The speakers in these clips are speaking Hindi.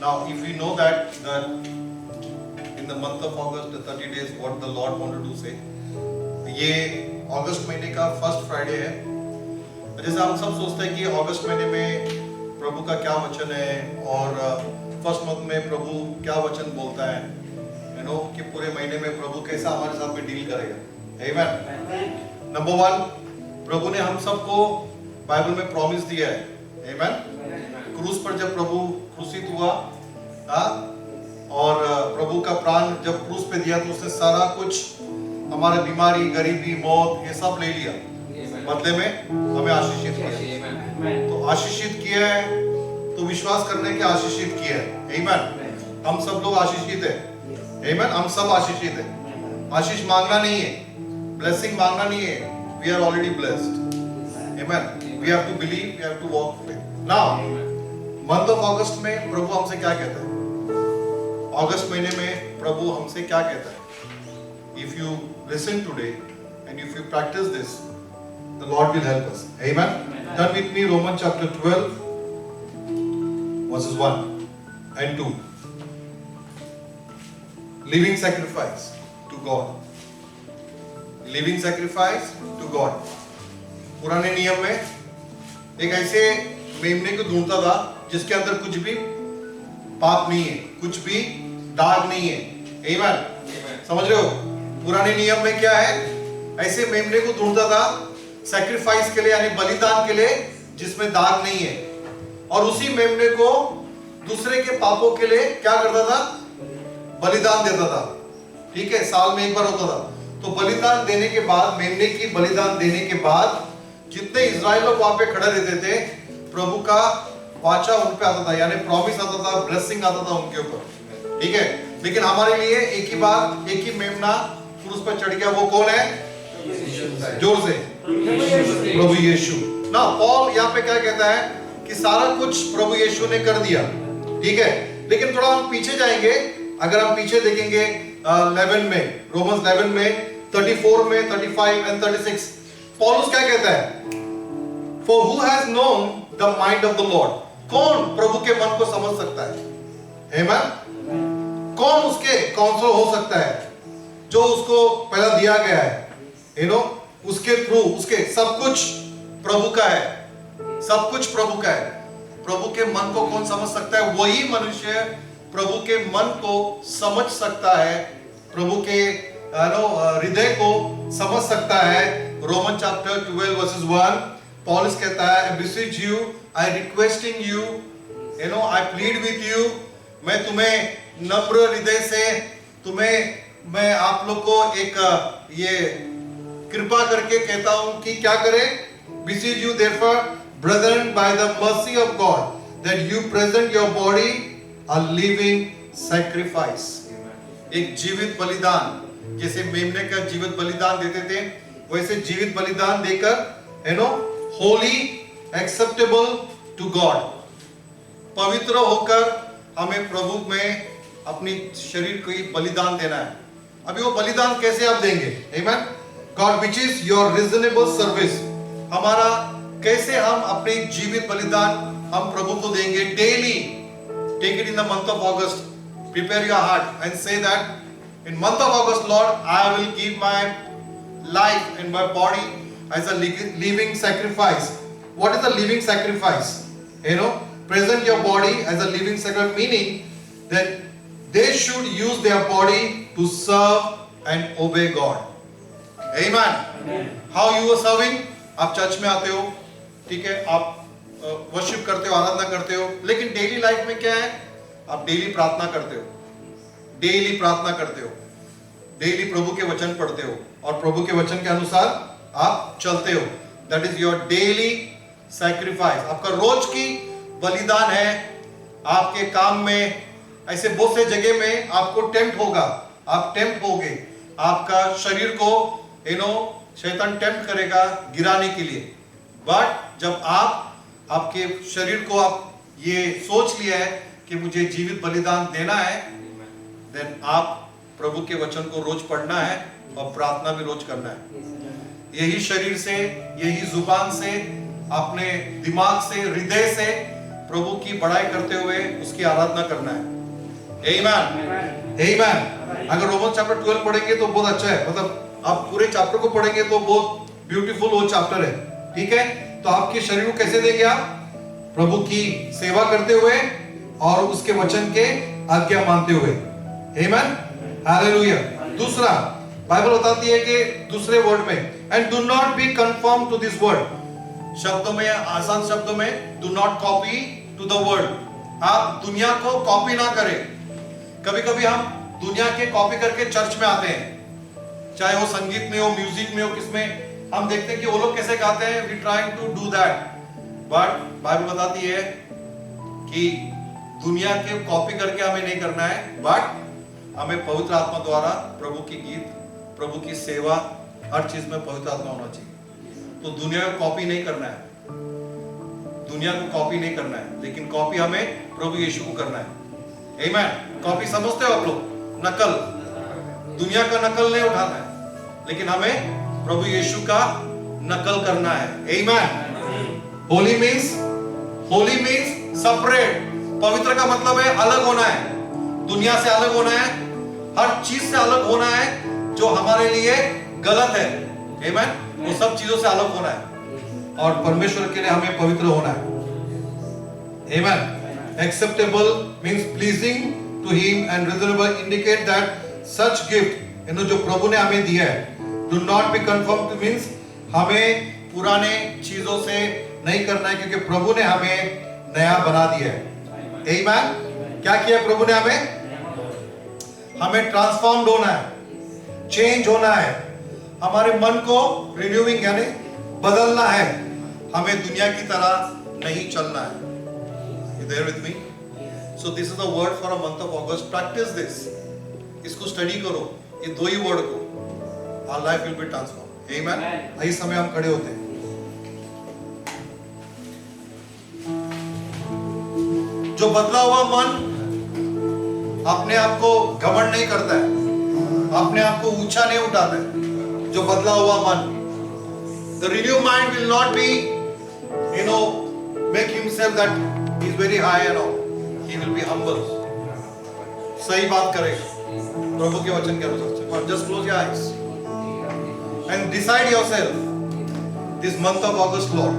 Now, if we know that in the month of August, the 30 days, what the Lord wanted to say, ये अगस्त महीने का फर्स्ट फ्राइडे है। जैसे हम सब सोचते हैं कि अगस्त महीने में प्रभु का क्या वचन है और फर्स्ट मंथ में प्रभु क्या वचन बोलता है, कि पूरे महीने में प्रभु कैसा हमारे साथ में डील करेगा। आमीन। नंबर 1, प्रभु ने हम सबको बाइबल में प्रॉमिस दिया है। आमीन। क्रूस पर जब प्रभु क्रूसित हुआ और प्रभु का प्राण जब क्रूस पे दिया तो उसने सारा कुछ, हमारे बीमारी, गरीबी, मौत, ये सब ले लिया, बदले में हमें आशीषित किया। तो आशीषित किया है तो विश्वास करने के आशीषित किया है। आमीन। हम सब लोग आशीषित है। आमीन। हम सब आशीषित है। आशीष मांगना नहीं है, ब्लेसिंग मांगना नहीं है। We are already blessed. आमीन। We have to believe, we have to walk with. Now month of August में प्रभु हमसे क्या कहता है? अगस्त महीने में प्रभु हमसे क्या कहता है? If you listen today and if you practice this, the Lord will help us. Amen. Turn with me Romans chapter 12 verses 1 and 2. Living sacrifice to God. Living sacrifice to God. पुराने नियम में एक ऐसे मेमने को ढूंढता था जिसके अंदर कुछ भी पाप नहीं है, कुछ भी दाग नहीं है। Amen. समझ रहे हो? पुराने नियम में क्या है? ऐसे मेमने को ढूंढता था सैक्रिफाइस के लिए, यानी बलिदान के लिए, जिसमें दाग नहीं है, और उसी मेमने को दूसरे के पापों के लिए क्या करता था? बलिदान देता था। ठीक है, साल में एक बार होता था। तो बलिदान देने के बाद, मेमने की बलिदान देने के बाद जितने इजराइल लोग वहां पे खड़े रहते थे, प्रभु का वाचा उन पे आता था, यानी प्रॉमिस आता था, ब्लेसिंग आता था उनके ऊपर। ठीक है, लेकिन हमारे लिए एक ही बार, एक ही मेमना क्रूस पर चढ़ गया। वो कौन है? जोर से, प्रभु यीशु। ना पॉल यहाँ पे क्या कहता है कि सारा कुछ प्रभु यीशु ने कर दिया। ठीक है, लेकिन थोड़ा हम पीछे जाएंगे। अगर हम पीछे देखेंगे 11 में, रोमन्स 11 में, 34 में, 35 एंड 36, पौलुस क्या कहता है? For who has known the mind of the Lord? कौन प्रभु के मन को समझ सकता है? आमीन। कौन उसके काउंसलर हो सकता है? जो उसको पहला दिया गया है, उसके थ्रू, उसके सब कुछ प्रभु का है, सब कुछ प्रभु का है। प्रभु के मन को कौन समझ सकता है? वही मनुष्य प्रभु के मन को समझ सकता है, प्रभु के हृदय को समझ सकता है। रोमन चैप्टर 12 वर्सेस 1, पॉलुस कहता है, I beseech you, I requesting you, I plead with you, मैं तुम्हें नम्र हृदय से मैं आप लोग को एक ये कृपा करके कहता हूं कि क्या करें? Beseech you therefore, brethren, by the mercy of God, that you present your body a living sacrifice. एक जीवित बलिदान, जैसे मेमने का जीवित बलिदान देते थे, वैसे जीवित बलिदान देकर, holy, acceptable to God, पवित्र होकर हमें प्रभु में अपनी शरीर को बलिदान देना है। अभी वो बलिदान कैसे आप देंगे? Amen. God, which is your reasonable service. हमारा कैसे हम अपनी जीवित बलिदान हम प्रभु को देंगे? Daily. Take it in the month of August. Prepare your heart and say that in month of August, Lord, I will give my life and my body as a living sacrifice. What is a living sacrifice? Present your body as a living sacrifice, meaning that they should use their body to serve and obey God. Amen. How you are serving? आप चर्च में आते हो, ठीक है, आप वर्शिप करते हो, आराधना करते हो, लेकिन डेली लाइफ में क्या है? आप डेली प्रार्थना करते हो, डेली प्रार्थना करते हो, डेली प्रभु के वचन पढ़ते हो और प्रभु के वचन के अनुसार आप चलते हो। That is your daily sacrifice. आपका रोज की बलिदान है। आपके काम में ऐसे बहुत से जगह में आपको टेम्प्ट होगा, आप टेम्प्ट होगे, आपका शरीर को शैतान टेम्प्ट करेगा गिराने के लिए। बट जब आपके शरीर को आप ये सोच लिया है कि मुझे जीवित बलिदान देना है, देन आप प्रभु के वचन को रोज पढ़ना है और प्रार्थना भी रोज करना है। यही शरीर से, यही जुबान से, अपने दिमाग से, हृदय से प्रभु की बड़ाई करते हुए उसकी आराधना करना है। आमीन। अगर रोमन चैप्टर 12 पढ़ेंगे तो बहुत अच्छा है, मतलब आप पूरे चैप्टर को पढ़ेंगे तो बहुत ब्यूटीफुल वो चैप्टर है, ठीक है। तो आपके शरीर को कैसे देंगे आप? प्रभु की सेवा करते हुए और उसके वचन के आज्ञा मानते हुए। आमीन, हालेलुया। दूसरा बाइबल बताती है कि दूसरे वर्ड में, and do not be confirm to this word, शब्दों में, आसान शब्दों में, do not copy to the world. आप दुनिया को कॉपी ना करें। कभी कभी हम दुनिया के कॉपी करके चर्च में आते हैं, चाहे वो संगीत में हो, म्यूजिक में हो, किसमें हम देखते हैं कि वो लोग कैसे गाते हैं, we trying to do that, but Bible बताती है कि दुनिया के कॉपी करके हमें नहीं करना है, बट हमें पवित्र आत्मा द्वारा प्रभु की गीत, प्रभु की सेवा, हर चीज में पवित्र आत्मा होना चाहिए। तो दुनिया को कॉपी नहीं करना है, दुनिया को कॉपी नहीं करना है, लेकिन कॉपी हमें प्रभु यीशु को करना है। आमीन। कॉपी समझते हो आप लोग? नकल, दुनिया का नकल नहीं उठाना है, लेकिन हमें प्रभु यीशु का नकल करना है। आमीन। Holi means separate. पवित्र का मतलब है अलग होना है, दुनिया से अलग होना है, हर चीज से अलग होना है जो हमारे लिए गलत है। आमीन। वो सब चीजों से अलग होना है और परमेश्वर के लिए हमें पवित्र होना है। आमीन। Acceptable means pleasing to him and reasonable indicate that such gift जो प्रभु ने हमें दिया है। Do not be conformed to means हमें पुराने चीजों से नहीं करना है, क्योंकि प्रभु ने हमें नया बना दिया है। Amen। क्या किया प्रभु ने? हमें ट्रांसफॉर्म्ड होना है, चेंज होना है, हमारे मन को रिन्यूइंग यानी बदलना है, हमें दुनिया की तरह नहीं चलना है। There with me? So this is the word for a month of August. Practice this. इसको स्टडी करो, ये दो ही वर्ड को, our life will be transformed. Amen. इस समय हम खड़े होते हैं। जो बदला हुआ मन अपने आप को घमंड नहीं करता है, अपने आप को ऊंचा नहीं उठाता है। जो बदला हुआ मन, the renewed mind will not be, make himself that he is very high and all. He will be humble. सही बात करेगा प्रभु के वचन के अनुसार। Just close your eyes and decide yourself this month of August, Lord.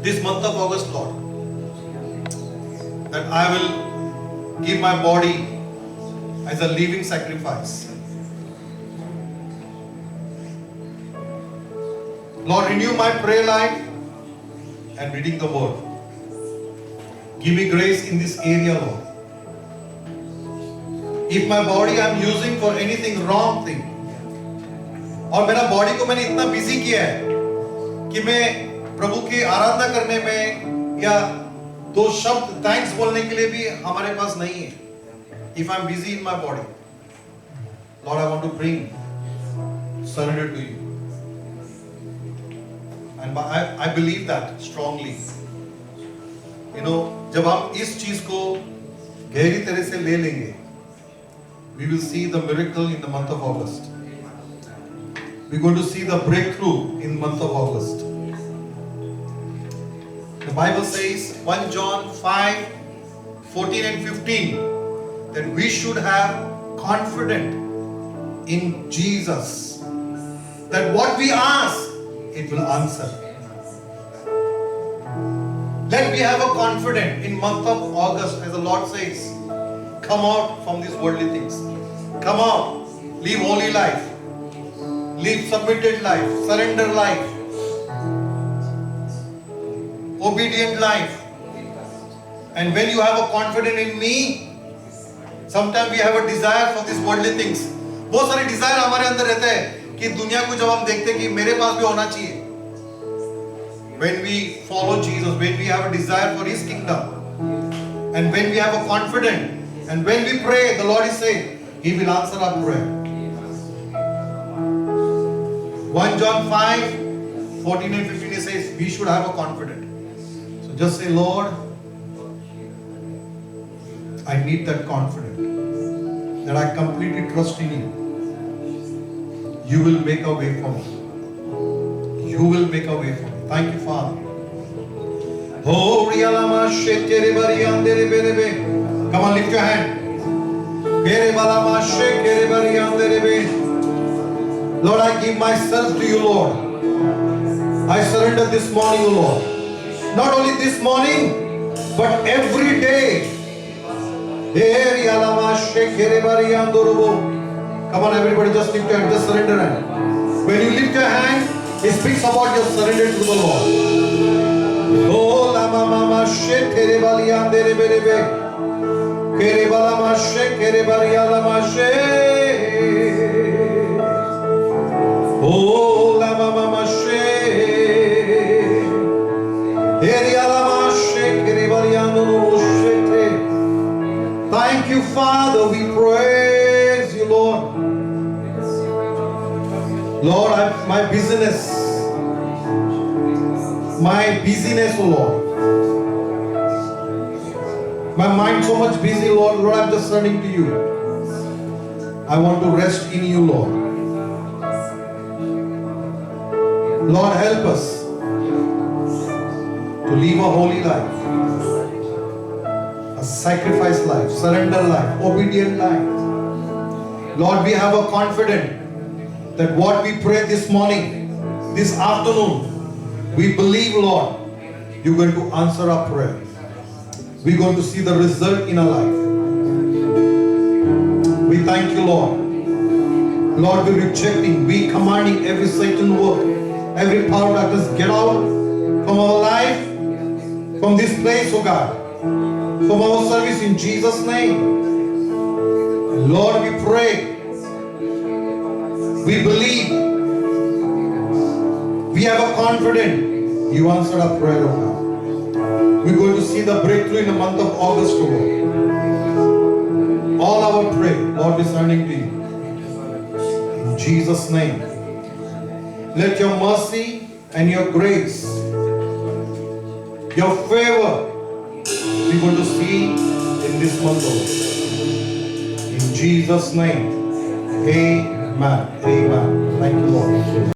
This month of August, Lord, that I will give my body as a living sacrifice. Lord, renew my prayer life and reading the word. Give me grace in this area, Lord. If my body I am using for anything wrong thing, और मेरा बॉडी को मैंने इतना बिजी किया है कि मैं प्रभु की आराधना करने में या दो शब्द थैंक्स बोलने के लिए भी हमारे पास नहीं है। If I am busy in my body, Lord, I want to bring surrender to you. And I believe that strongly. जब हम इस चीज को गहरी तरह से ले लेंगे, we will see the miracle in the month of August. We're going to see the breakthrough in the month of August. The Bible says 1 John 5:14 and 15 that we should have confidence in Jesus, that what we ask, it will answer. Let me have a confidence in month of August, as the Lord says, come out from these worldly things. Come out, live holy life, live submitted life, surrender life, obedient life. And when you have a confidence in me, sometimes we have a desire for these worldly things. बहुत सारे desire हमारे अंदर रहते हैं कि दुनिया को जब हम देखते हैं कि मेरे पास भी होना चाहिए। When we follow Jesus, when we have a desire for His kingdom, and when we have a confidence, and when we pray, the Lord is saying, He will answer our prayer. 1 John 5:14 and 15 He says, we should have a confidence. So just say, Lord, I need that confidence, that I completely trust in You. You will make a way for me. You will make a way for me. Thank you, Father. Oh, Rialama Shekere Bariandere Berebe. Come on, lift your hand. Kere Balama Shekere Bariandere Be. Lord, I give myself to you, Lord. I surrender this morning, O Lord. Not only this morning, but every day. Come on, everybody, just lift your hand, just surrender hand. When you lift your hand, it speaks about your surrender to the Lord. Oh, Lama Mama Shekere Baliandere Berebe. Kere Balama Shekere Barialama Shekere. Oh, Lama Mama Shekere. Erialama Shekere Bariano Shekere. Thank you, Father. We praise you, Lord. Lord, my busyness, oh Lord. My mind so much busy, Lord. Lord, I'm just turning to you. I want to rest in you, Lord. Lord, help us to live a holy life, a sacrifice life, surrender life, obedient life. Lord, we have a confidence that what we pray this morning, this afternoon, we believe, Lord, you're going to answer our prayer. We're going to see the result in our life. We thank you, Lord. Lord, we're rejecting, we commanding every Satan work, every power that has get out from our life, from this place, oh God, from our service in Jesus' name. And Lord, we pray, we believe, we have a confidence, you answered our prayer, oh God. We're going to see the breakthrough in the month of August, oh Lord. All our prayer, Lord, we're turning to you. In Jesus' name. Let your mercy and your grace, your favor, we're going to see in this month, oh Lord. In Jesus' name. Amen. Amen. Thank you, Lord.